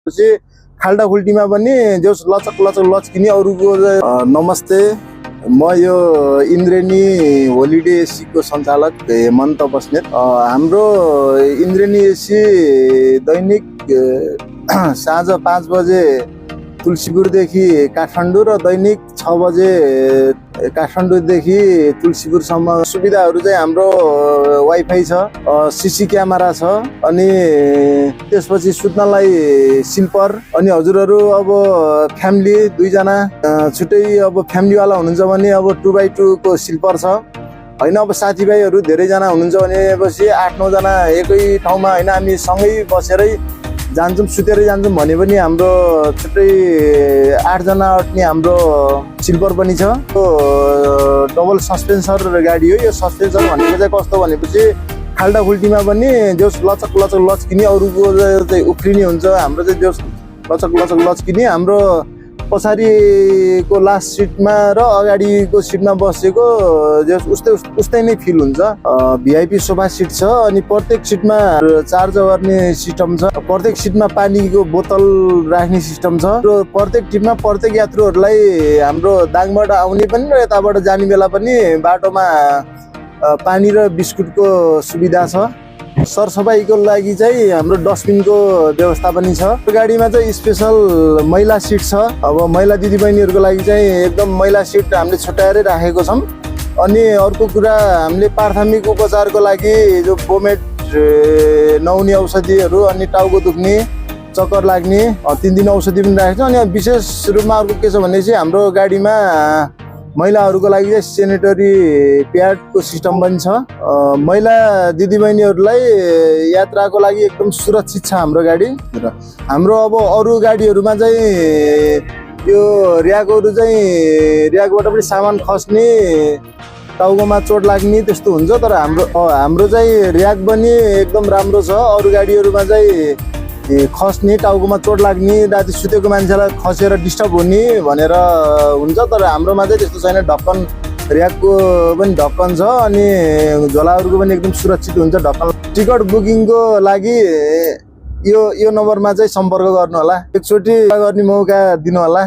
पछि खाल्टा खुल्टीमा पनि जस लचक लचक लचकिने अरूको नमस्ते, म यो इन्द्रेणी होलिडे एसीको सञ्चालक हेमन्त बस्नेत। हाम्रो इन्द्रेणी एसी दैनिक साँझ 5 बजे तुलसीपुरदेखि काठमाडौँ र दैनिक 6 बजे काठमाडौँदेखि तुलसीपुरसम्म सुविधाहरू चाहिँ हाम्रो वाइफाई छ, सीसी क्यामेरा छ, अनि त्यसपछि सुत्नलाई स्लिपर। अनि हजुरहरू अब फ्यामिली 2 जना छुट्टै अब फ्यामिलीवाला हुनुहुन्छ भने अब 2x2 को स्लिपर छ हैन। अब साथीभाइहरू धेरैजना हुनुहुन्छ भनेपछि 8-9 जना एकै ठाउँमा हैन, हामी सँगै बसेरै जान्छौँ, सुतेरै जान्छौँ भने पनि हाम्रो छुट्टै 8 जना अट्ने हाम्रो स्लिपर पनि छ। डबल सस्पेन्सर गाडी हो यो। सस्पेन्सर भनेको चाहिँ कस्तो भनेपछि खाल्टा खुल्टीमा पनि जस लचक लचक लचकिने अरूको चाहिँ उफ्रिने हुन्छ, हाम्रो चाहिँ जस लचक लचक लचकिने। हाम्रो पछाडिको लास्ट सिटमा र अगाडिको सिटमा बसेको उस्तै नै फिल हुन्छ। भिआइपी सोफा सिट छ, अनि प्रत्येक सिटमा चार्ज गर्ने सिस्टम छ, प्रत्येक सिटमा पानीको बोतल राख्ने सिस्टम छ र प्रत्येक टिममा प्रत्येक यात्रुहरूलाई हाम्रो दाङबाट आउने पनि र यताबाट जाने बेला पनि बाटोमा पानी र बिस्कुटको सुविधा छ। सरसफाइको लागि चाहिँ हाम्रो डस्टबिनको व्यवस्था पनि छ। गाडीमा चाहिँ स्पेसल महिला सिट छ। अब महिला दिदीबहिनीहरूको लागि चाहिँ एकदम महिला सिट हामीले छुट्याएरै राखेको छौँ। अनि अर्को कुरा, हामीले प्राथमिक उपचारको लागि जो बोमेट नुहाउने औषधिहरू, अनि टाउको दुख्ने, चक्कर लाग्ने 3 दिन औषधि पनि राखेको छ। अनि विशेष रूपमा अर्को के छ भने चाहिँ हाम्रो गाडीमा महिलाहरूको लागि चाहिँ सेनिटरी प्याडको सिस्टम पनि छ। महिला दिदीबहिनीहरूलाई यात्राको लागि एकदम सुरक्षित छ हाम्रो गाडी। हाम्रो अब अरू गाडीहरूमा चाहिँ यो र्याकहरू चाहिँ र्याकबाट पनि सामान खस्ने, टाउकोमा चोट लाग्ने त्यस्तो हुन्छ। तर हाम्रो चाहिँ र्याक पनि एकदम राम्रो छ। अरू गाडीहरूमा चाहिँ खस्ने, टाउकोमा चोट लाग्ने, राति सुतेको मान्छेलाई खसेर डिस्टर्ब हुने भनेर हुन्छ। तर हाम्रोमा चाहिँ त्यस्तो छैन। ढक्कन र्याकको पनि ढक्कन छ, अनि झोलाहरूको पनि एकदम सुरक्षित हुन्छ ढक्कन। टिकट बुकिङको लागि यो नम्बरमा चाहिँ सम्पर्क गर्नु होला, एकचोटि गर्ने मौका दिनु होला।